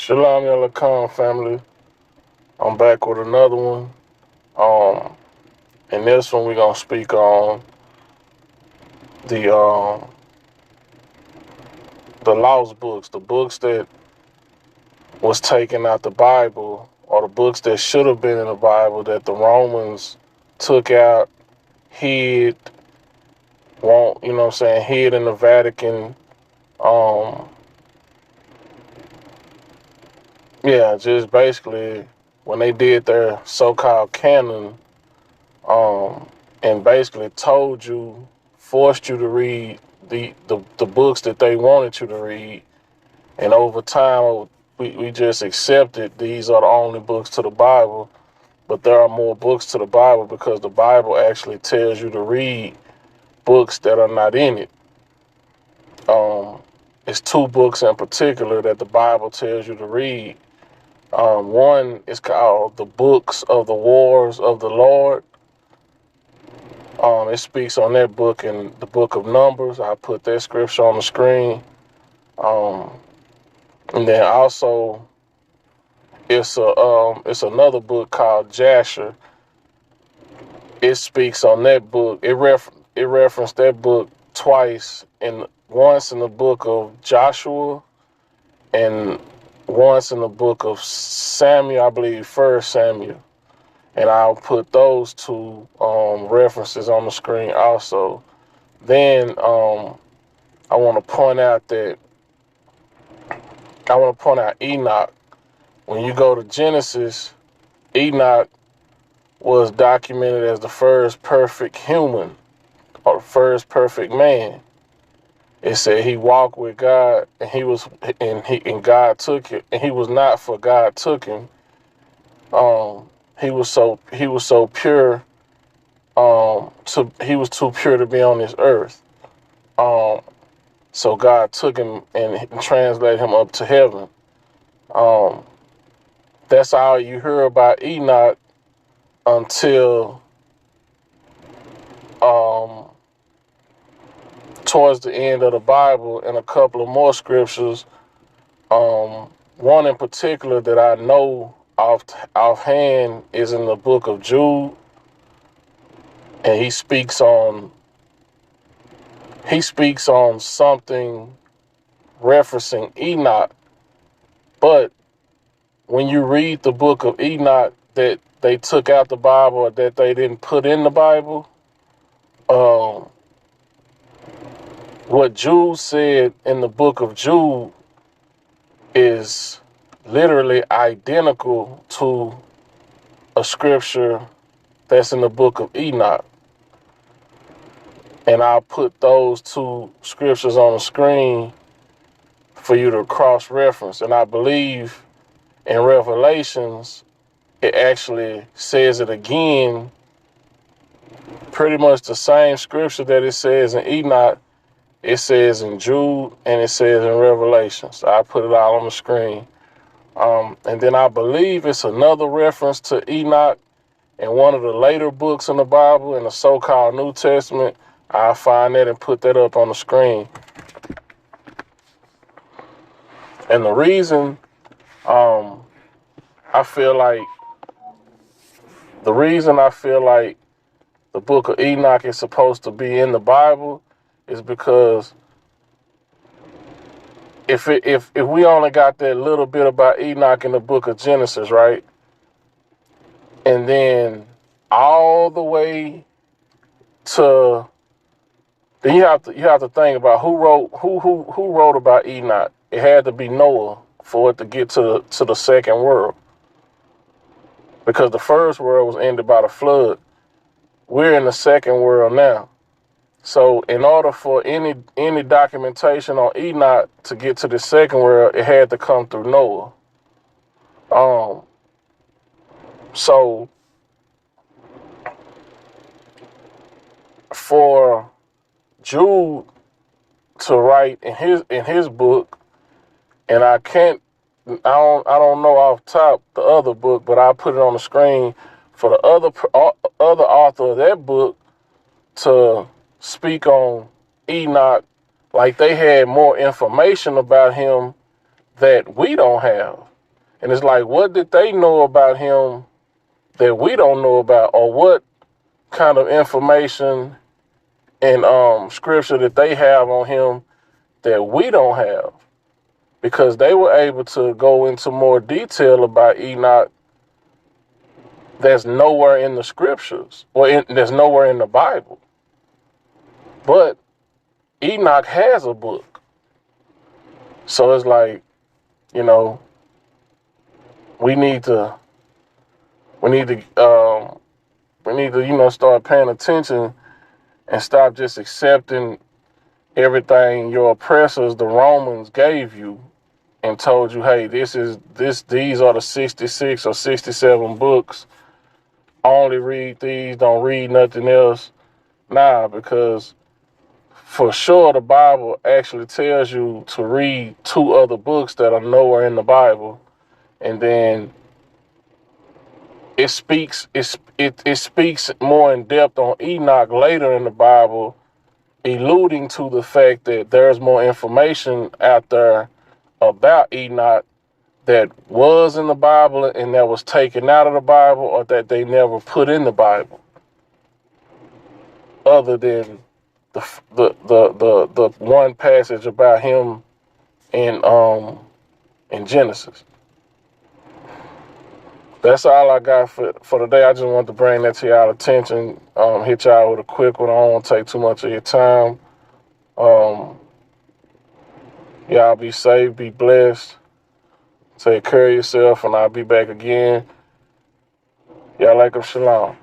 Shalom Yalakan family. I'm back with another one. Um, in this one we're gonna speak on the um the lost books, the books that was taken out the Bible, or the books that should have been in the Bible that the Romans took out, hid, hid in the Vatican. Um, yeah, just basically when they did their so-called canon, um, and basically forced you to read the books that they wanted you to read. And over time, we just accepted these are the only books to the Bible, but there are more books to the Bible because the Bible actually tells you to read books that are not in it. It's two books in particular that the Bible tells you to read. One is called the Books of the Wars of the Lord. It speaks on that book in the book of Numbers. I put that scripture on the screen. And then also it's another book called Jasher. It speaks on that book. It referenced that book twice, once in the book of Joshua and once in the book of Samuel, I believe, First Samuel. And I'll put those two references on the screen also. Then I want to point out Enoch. When you go to Genesis, Enoch was documented as the first perfect human or the first perfect man. It said he walked with God, and God took it, and he was not, for God took him. He was so pure. He was too pure to be on this earth. So God took him and translated him up to heaven. That's all you hear about Enoch until towards the end of the Bible, and a couple of more scriptures. One in particular that I know offhand is in the book of Jude, and he speaks on something referencing Enoch. But when you read the book of Enoch that they took out the Bible or that they didn't put in the Bible, what Jude said in the book of Jude is literally identical to a scripture that's in the book of Enoch. And I'll put those two scriptures on the screen for you to cross-reference. And I believe in Revelations, it actually says it again, pretty much the same scripture that it says in Enoch. It says in Jude and it says in Revelation. So I put it all on the screen. And then I believe it's another reference to Enoch in one of the later books in the Bible, in the so-called New Testament. I'll find that and put that up on the screen. And the reason I feel like the book of Enoch is supposed to be in the Bible is because if we only got that little bit about Enoch in the book of Genesis, right? And then all the way to then you have to think about who wrote about Enoch. It had to be Noah for it to get to the second world, because the first world was ended by the flood. We're in the second world now. So in order for any documentation on Enoch to get to the second world, it had to come through Noah. So for Jude to write in his book, and I don't know off top the other book, but I'll put it on the screen for the other author of that book to speak on Enoch like they had more information about him that we don't have. And it's like, what did they know about him that we don't know about? Or what kind of information and scripture that they have on him that we don't have? Because they were able to go into more detail about Enoch that's nowhere in the scriptures, or that's nowhere in the Bible. But Enoch has a book. So it's like, you know, we need to, we need to, start paying attention and stop just accepting everything your oppressors, the Romans, gave you and told you, hey, these are the 66 or 67 books. Only read these, don't read nothing else. Nah, because for sure the Bible actually tells you to read 2 other books that are nowhere in the Bible. And then it speaks more in depth on Enoch later in the Bible, alluding to the fact that there's more information out there about Enoch that was in the Bible and that was taken out of the Bible, or that they never put in the Bible, other than the one passage about him in Genesis. That's all I got for today. I just wanted to bring that to y'all attention. Hit y'all with a quick one. I don't want to take too much of your time. Y'all be safe, be blessed, take care of yourself, and I'll be back again. Y'all like them, shalom.